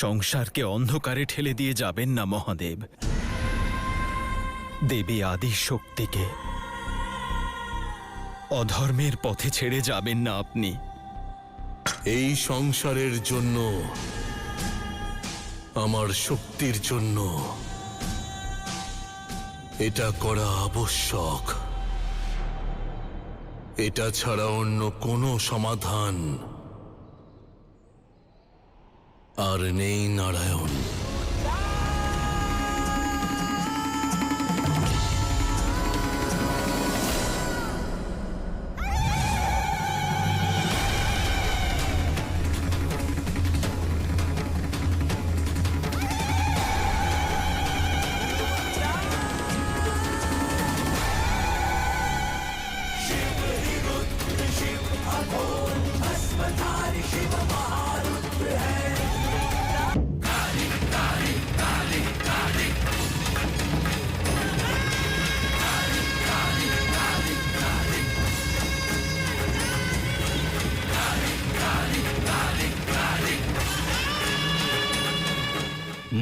সংসারকে অন্ধকারে ঠেলে দিয়ে যাবেন না মহাদেব। দেবী আদি শক্তিকে অধর্মের পথে ছেড়ে যাবেন না আপনি। এই সংসারের জন্য, আমার শক্তির জন্য এটা করা আবশ্যক। এটা ছাড়া অন্য কোনো সমাধান আর নেই নারায়ণ।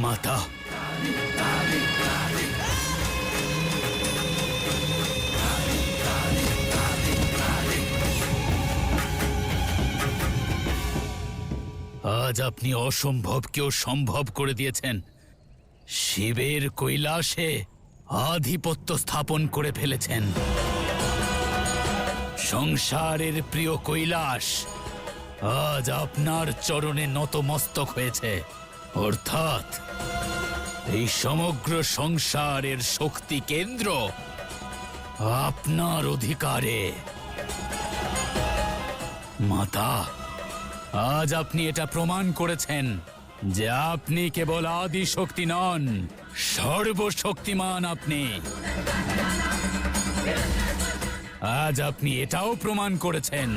মাতা, আজ আপনি অসম্ভবকেও সম্ভব করে দিয়েছেন। শিবের কৈলাসে আধিপত্য স্থাপন করে ফেলেছেন। সংসারের প্রিয় কৈলাস আজ আপনার চরণে নতমস্তক হয়েছে। অর্থাৎ এই সমগ্র সংসারের শক্তি কেন্দ্র আপনার অধিকারে। মাতা, আজ আপনি এটা প্রমাণ করেছেন যে আপনি কেবল আদি শক্তি নন, সর্বশক্তিমান আপনি। আজ আপনি এটাও প্রমাণ করেছেন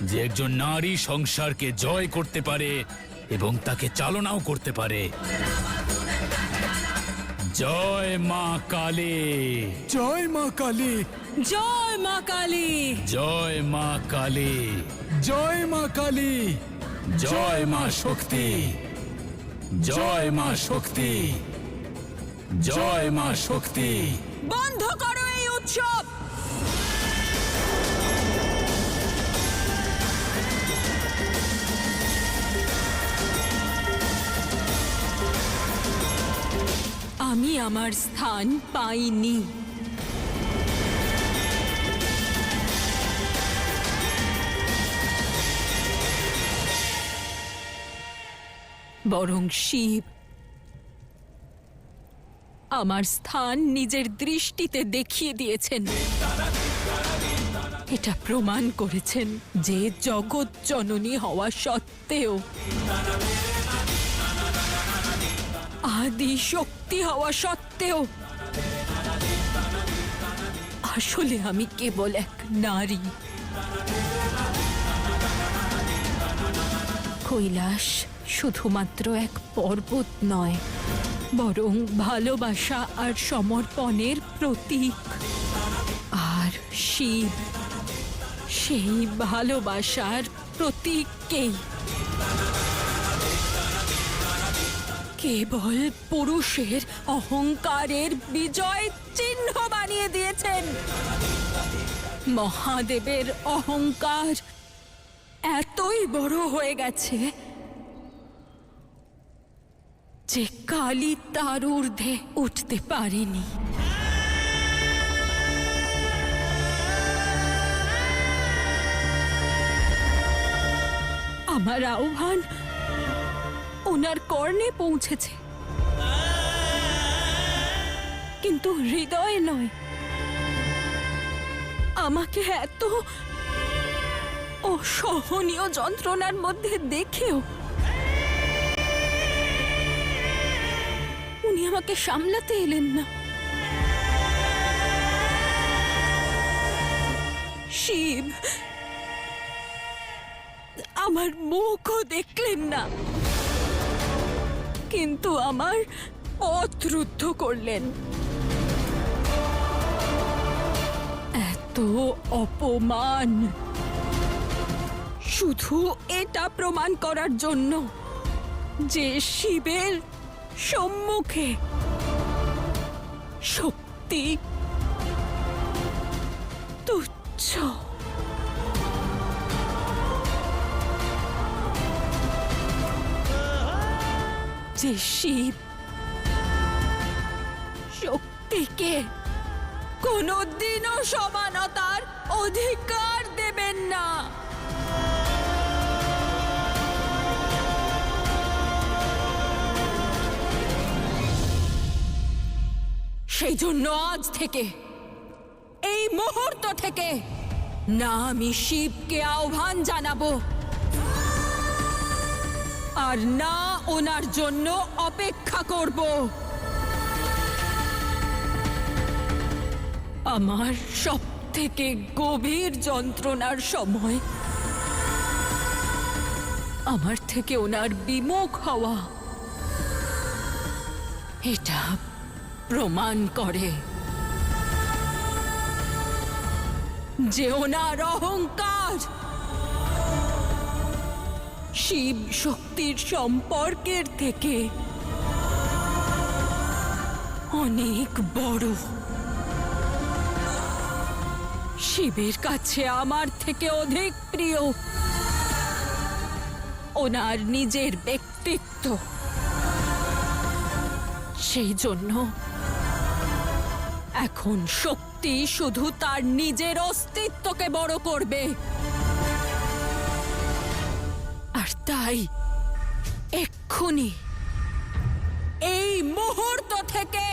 যে একজন নারী সংসারকে জয় করতে পারে এবং তাকে চালনাও করতে পারে। জয় মা কালী, জয় মা কালী, জয় মা কালী, জয় মা কালী, জয় মা কালী, জয় মা শক্তি, জয় মা শক্তি, জয় মা শক্তি। বন্ধ করো এই উৎসব। আমি আমার স্থান পাইনি। বরং শিব আমার স্থান নিজের দৃষ্টিতে দেখিয়ে দিয়েছেন। এটা প্রমাণ করেছেন যে জগৎ জননী হওয়া সত্ত্বেও, আদি শক্তি হওয়া সত্ত্বেও আসলে আমি কেবল এক নারী। কৈলাস শুধুমাত্র এক পর্বত নয়, বরং ভালোবাসা আর সমর্পণের প্রতীক। আর শিব সেই ভালোবাসার প্রতীককেই কেবল পুরুষের অহংকারের বিজয় চিহ্ন বানিয়ে দিয়েছেন। মহাদেবের অহংকার এতই বড় হয়ে গেছে যে কালী তার ঊর্ধ্বে উঠতে পারেনি। আমার আহ্বান ওনার কর্ণে পৌঁছেছে, কিন্তু হৃদয়ে নয়। আমাকে এত অসহনীয় যন্ত্রণার মধ্যে দেখেও উনি আমাকে সামলাতে এলেন না। শিব আমার মুখও দেখলেন না, কিন্তু আমার পথ রুদ্ধ করলেন। এত অপমান শুধু এটা প্রমাণ করার জন্য যে শিবের সম্মুখে শক্তি তুচ্ছ। যে শিব শক্তিকে কোনোদিনও সমানতার অধিকার দেবেন না। সেই জন্য আজ থেকে, এই মুহূর্ত থেকে না আমি শিবকে আহ্বান জানাবো, আর না ওনার জন্য অপেক্ষা করব। আমার সব থেকে গভীর যন্ত্রণার সময় আমার থেকে ওনার বিমুখ হওয়া এটা প্রমাণ করে যে ওনার অহংকার শিব শক্তির সম্পর্কের থেকে অনেক বড়। শিবের কাছে আমার থেকে অধিক প্রিয় ওনার নিজের ব্যক্তিত্ব। সেই জন্য এখন শক্তি শুধু তার নিজের অস্তিত্বকে বড় করবে, আর তাই এক্ষুনি এই মুহূর্ত থেকে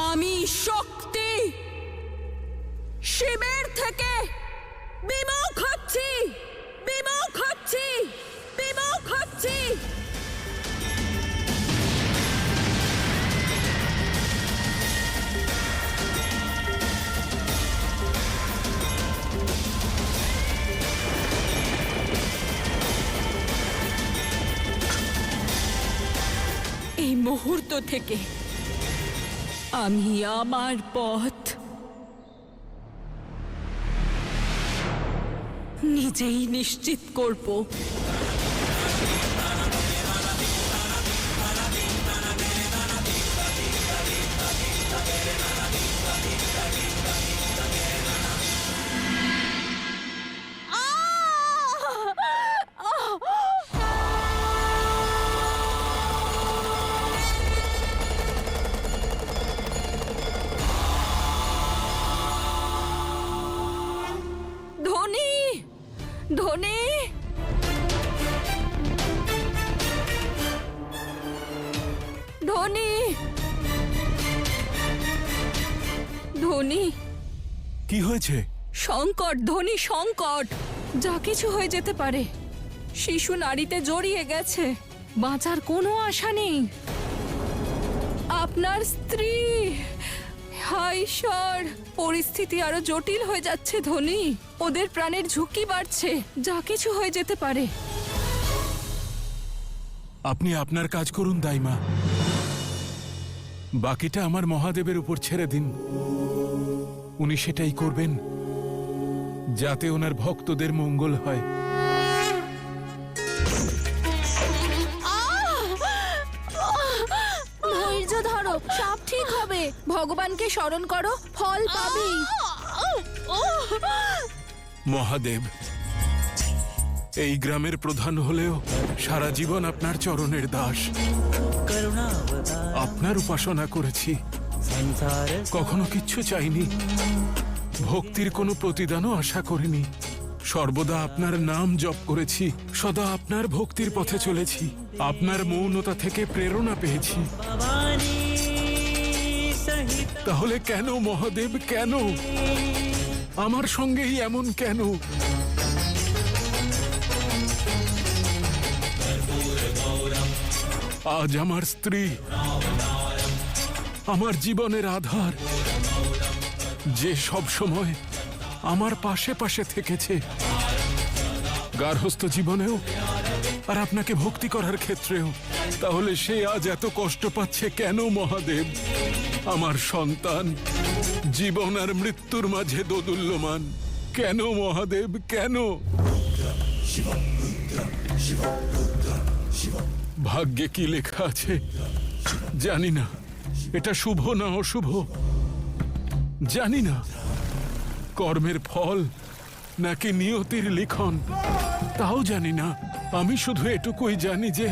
আমি শক্তি শিবের থেকে বিমুখ হচ্ছি, বিমুখ হচ্ছি, বিমুখ হচ্ছি। এই মুহূর্ত থেকে আমি আমার পথ নিজেই নিশ্চিত করব। ধনী, ধনী, ধনী, ধনী। কি হয়েছে? সংকট, ধনী, সংকট। যা কিছু হয়ে যেতে পারে। শিশু নারীতে জড়িয়ে গেছে, বাঁচার কোনো আশা নেই। আপনার স্ত্রী, হায় ঈশ্বর, পরিস্থিতি আরো জটিল হয়ে যাচ্ছে ধনী। ওদের প্রাণের ঝুঁকি বাড়ছে, যা কিছু হয়ে যেতে পারে। আপনি আপনার কাজ করুন দাইমা, বাকিটা আমার মহাদেবের উপর ছেড়ে দিন। উনি সেটাই করবেন যাতে ওনার ভক্তদের মঙ্গল হয়। ধৈর্য ধরো, সব ঠিক হবে। ভগবানকে স্মরণ করো, ফল পাবেই। মহাদেব, এই গ্রামের প্রধান হলেও সারা জীবন আপনার চরণের দাস। আপনার উপাসনা করেছি, কখনো কিচ্ছু চাইনি, ভক্তির কোনো প্রতিদানও আশা করিনি। সর্বদা আপনার নাম জপ করেছি, সদা আপনার ভক্তির পথে চলেছি। আপনার মৌনতা থেকে প্রেরণা পেয়েছি। তাহলে কেন মহাদেব, কেন আমার সঙ্গেই এমন কেন? আজ আমার স্ত্রী, আমার জীবনের আধার, যে সব সময় আমার পাশে পাশে থেকেছে, গার্হস্থ্য জীবনেও আর আপনাকে ভক্তি করার ক্ষেত্রেও, তাহলে সে আজ এত কষ্ট পাচ্ছে কেন মহাদেব? আমার সন্তান জীবন আর মৃত্যুর মাঝে দোদুল্যমান, কেন মহাদেব, কেন? ভাগ্যে কি লেখা আছে জানি না, এটা শুভ না অশুভ জানি না, কর্মের ফল নাকি নিয়তির লিখন তাও জানি না। আমি শুধু এটুকুই জানি যে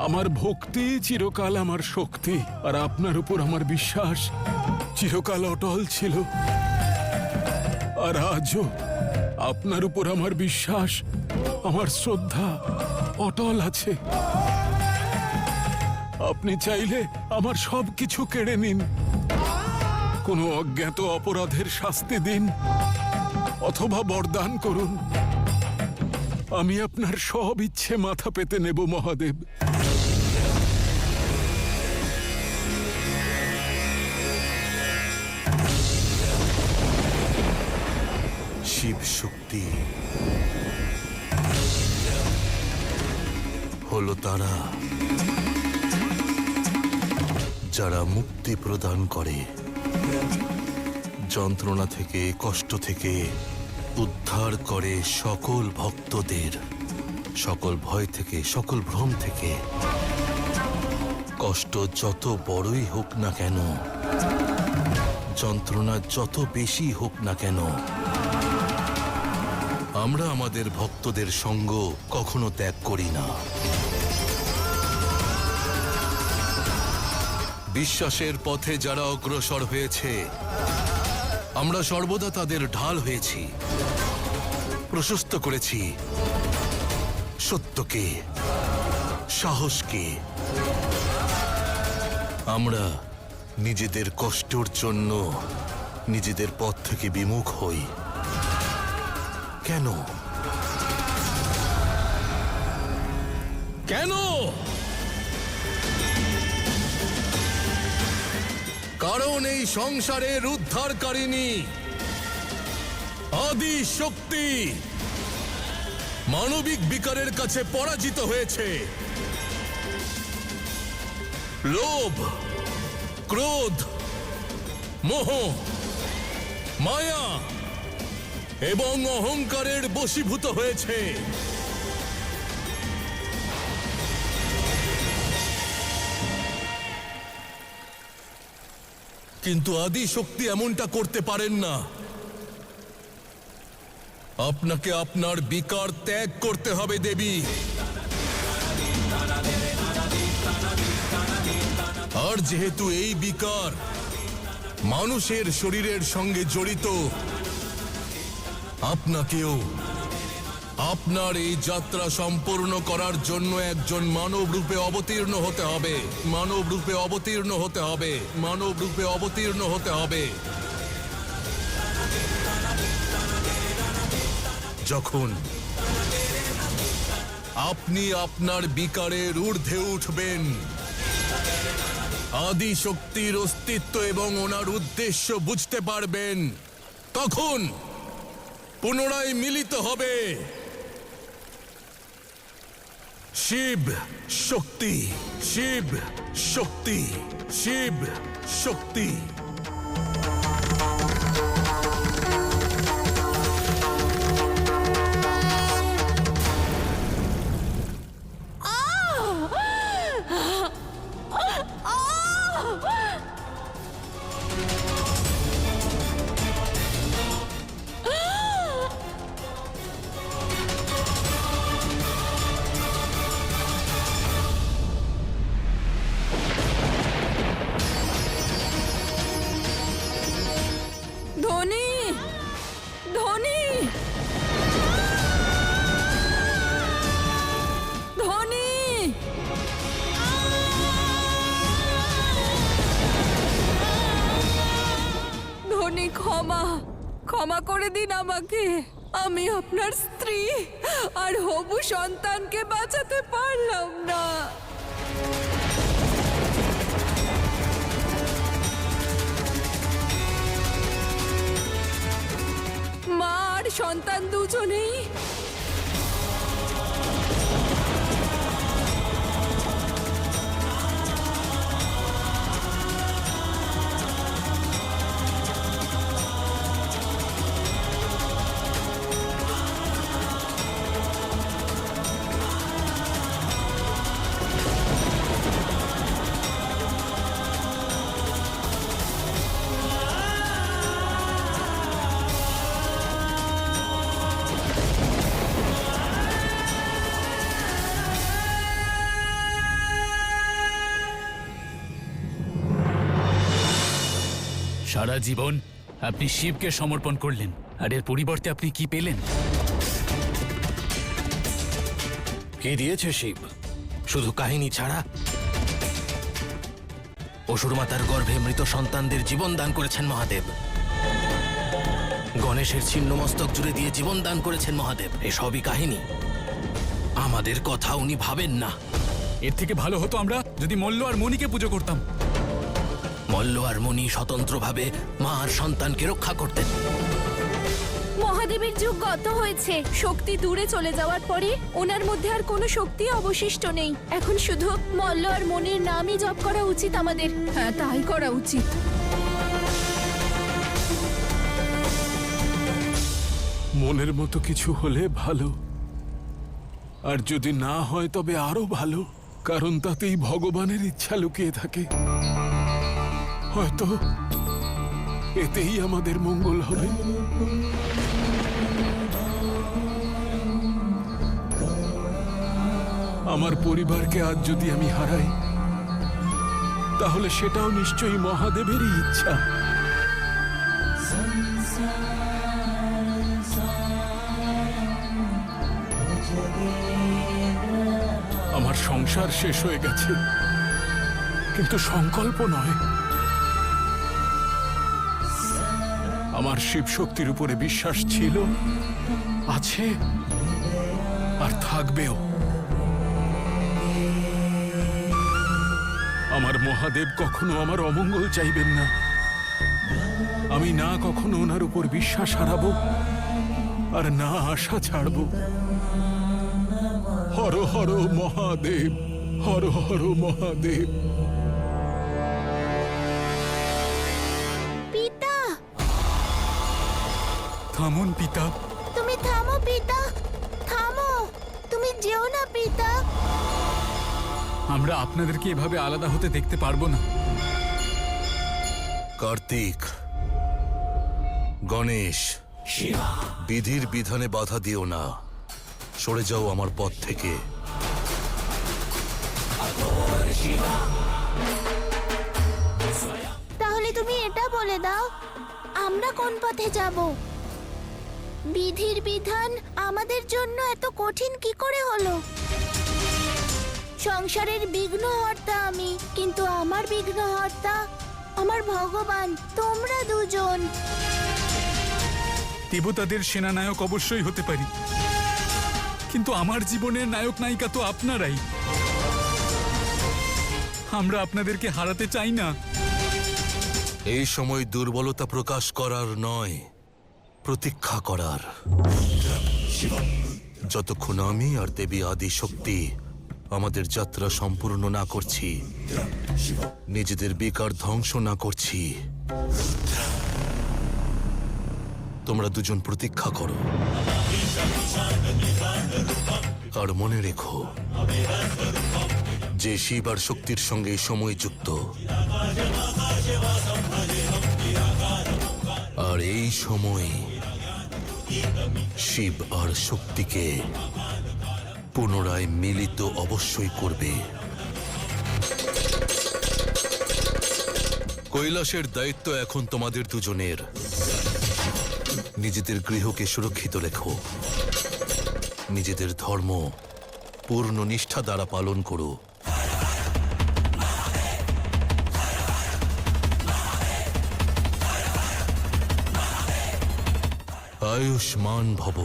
আমার ভক্তি চিরকাল আমার শক্তি, আর আপনার উপর আমার বিশ্বাস চিরকাল অটল ছিল। আর আজও আপনার উপর আমার বিশ্বাস, আমার শ্রদ্ধা অটল আছে। আপনি চাইলে আমার সবকিছু কেড়ে নিন, কোনো অজ্ঞাত অপরাধের শাস্তি দিন, অথবা বরদান করুন। আমি আপনার সব ইচ্ছে মাথা পেতে নেব মহাদেব। শিব শক্তি হলো তারা যারা মুক্তি প্রদান করে, যন্ত্রণা থেকে, কষ্ট থেকে উদ্ধার করে সকল ভক্তদের, সকল ভয় থেকে, সকল ভ্রম থেকে। কষ্ট যত বড়ই হোক না কেন, যন্ত্রণা যত বেশি হোক না কেন, আমরা আমাদের ভক্তদের সঙ্গ কখনো ত্যাগ করি না। বিশ্বাসের পথে যারা অগ্রসর হয়েছে, আমরা সর্বদা তাদের ঢাল হয়েছি, প্রশস্ত করেছি সত্যকে, সাহসকে। আমরা নিজেদের কষ্টের জন্য নিজেদের পথ থেকে বিমুখ হই কেন? কেন? কারণ এই সংসারের উদ্ধারকারিণী আদি শক্তি মানবিক বিকারের কাছে পরাজিত হয়েছে। লোভ, ক্রোধ, মোহ, মায়া এবং অহংকারের বশীভূত হয়েছে। কিন্তু আদি শক্তি এমনটা করতে পারেন না। আপনাকে আপনার বিকার ত্যাগ করতে হবে দেবী। আর যেহেতু এই বিকার মানুষের শরীরের সঙ্গে জড়িত, আপনাকেও আপনার এই যাত্রা সম্পূর্ণ করার জন্য একজন মানব রূপে অবতীর্ণ হতে হবে, মানব রূপে অবতীর্ণ হতে হবে, মানব রূপে অবতীর্ণ হতে হবে। যখন আপনি আপনার বিকারের ঊর্ধ্বে উঠবেন, আদি শক্তির অস্তিত্ব এবং ওনার উদ্দেশ্য বুঝতে পারবেন, তখন পুনরায় মিলিত হবে শিব শক্তি, শিব শক্তি, শিব শক্তি। ধনী, ধনী, ধনী, ধনী, ক্ষমা ক্ষমা করে দিন আমাকে। আমি আপনার স্ত্রী আর হবু সন্তানকে বাঁচাতে পারলাম না। মা আর সন্তান দুজনেই সারা জীবন আপনি শিবকে সমর্পণ করলেন, আর এর পরিবর্তে আপনি কি পেলেন? কি দিয়েছে শিব? শুধু কাহিনী ছাড়া? অসুর মাতার গর্ভে মৃত সন্তানদের জীবন দান করেছেন মহাদেব। গণেশের ছিন্ন মস্তক জুড়ে দিয়ে জীবন দান করেছেন মহাদেব। এসবই কাহিনী, আমাদের কথা উনি ভাবেন না। এর থেকে ভালো হতো আমরা যদি মল্ল আর মণিকে পুজো করতাম। মল্ল আর মণি স্বতন্ত্রভাবে মা আর সন্তানকে রক্ষা করতেন। মহাদেবের যুগ গত হয়েছে। শক্তি দূরে চলে যাওয়ার পরে ওনার মধ্যে আর কোনো শক্তি অবশিষ্ট নেই। এখন শুধু মল্ল আর মনির নামই জপ করা উচিত আমাদের। হ্যাঁ, তাই করা উচিত। মনের মতো কিছু হলে ভালো, আর যদি না হয় তবে আরো ভালো, কারণ তাতেই ভগবানের ইচ্ছা লুকিয়ে থাকে। হয়তো এতেই আমাদের মঙ্গল হবে। আমার পরিবারকে আজ যদি আমি হারাই, তাহলে সেটাও নিশ্চয়ই মহাদেবেরই ইচ্ছা। আমার সংসার শেষ হয়ে গেছে, কিন্তু সংকল্প নয়। আমার শিব শক্তির উপরে বিশ্বাস ছিল, আছে, আর থাকবেও। আমার মহাদেব কখনো আমার অমঙ্গল চাইবেন না। আমি না কখনো ওনার উপর বিশ্বাস হারাবো, আর না আশা ছাড়ব। হর হর মহাদেব, হর হর মহাদেব। পিতা, থামুন পিতা। তুমি থামো পিতা, থামো। তুমি যেও না পিতা। আমরা আপনাদেরকে এভাবে আলাদা হতে দেখতে পারবো না। কার্তিক, গণেশ, বিধির বিধানে বাধা দিও না। সরে যাও আমার পথ থেকে। তাহলে তুমি এটা বলে দাও, আমরা কোন পথে যাব? বিধির বিধান আমাদের জন্য এত কঠিন কি করে হলো? সংসারের বিঘ্নহর্তা আমি, কিন্তু আমার বিঘ্নহর্তা আমার ভগবান, তোমরা দুজন। দেবতাদের সেনানায়ক অবশ্যই হতে পারি, কিন্তু আমার জীবনের নায়ক নায়িকা তো আপনারাই। আমরা আপনাদেরকে হারাতে চাই না। এই সময় দুর্বলতা প্রকাশ করার নয়, প্রতীক্ষা করার। যতক্ষণ আমি আর দেবী আদি শক্তি আমাদের যাত্রা সম্পূর্ণ না করছি, নিজেদের বেকার ধ্বংস না করছি, তোমরা দুজন প্রতীক্ষা করো। আর মনে রেখো, যে শিব আর শক্তির সঙ্গে এই সময় যুক্ত, আর এই সময় শিব আর শক্তিকে পুনরায় মিলিত অবশ্যই করবে। কৈলাসের দায়িত্ব এখন তোমাদের দুজনের। নিজেদের গৃহকে সুরক্ষিত রেখো, নিজেদের ধর্ম পূর্ণ নিষ্ঠা দ্বারা পালন করো। আয়ুষ্মান ভব।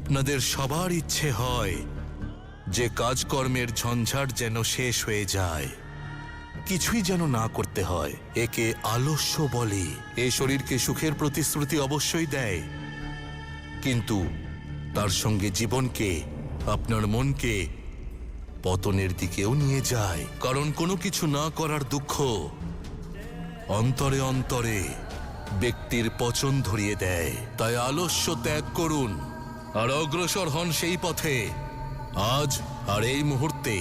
আপনাদের সবার ইচ্ছে হয় যে কাজকর্মের ঝঞ্ঝাট যেন শেষ হয়ে যায়, কিছুই যেন না করতে হয়। একে আলস্য বলে। এ শরীরকে সুখের প্রতিশ্রুতি অবশ্যই দেয়, কিন্তু তার সঙ্গে জীবনকে, আপনার মনকে পতনের দিকেও নিয়ে যায়। কারণ কোনো কিছু না করার দুঃখ অন্তরে অন্তরে ব্যক্তির পচন ধরিয়ে দেয়। তাই আলস্য ত্যাগ করুন আর অগ্রসর হন সেই পথে, আজ আর এই মুহূর্তে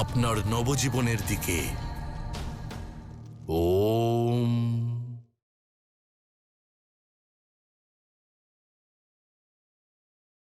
আপনার নবজীবনের দিকে।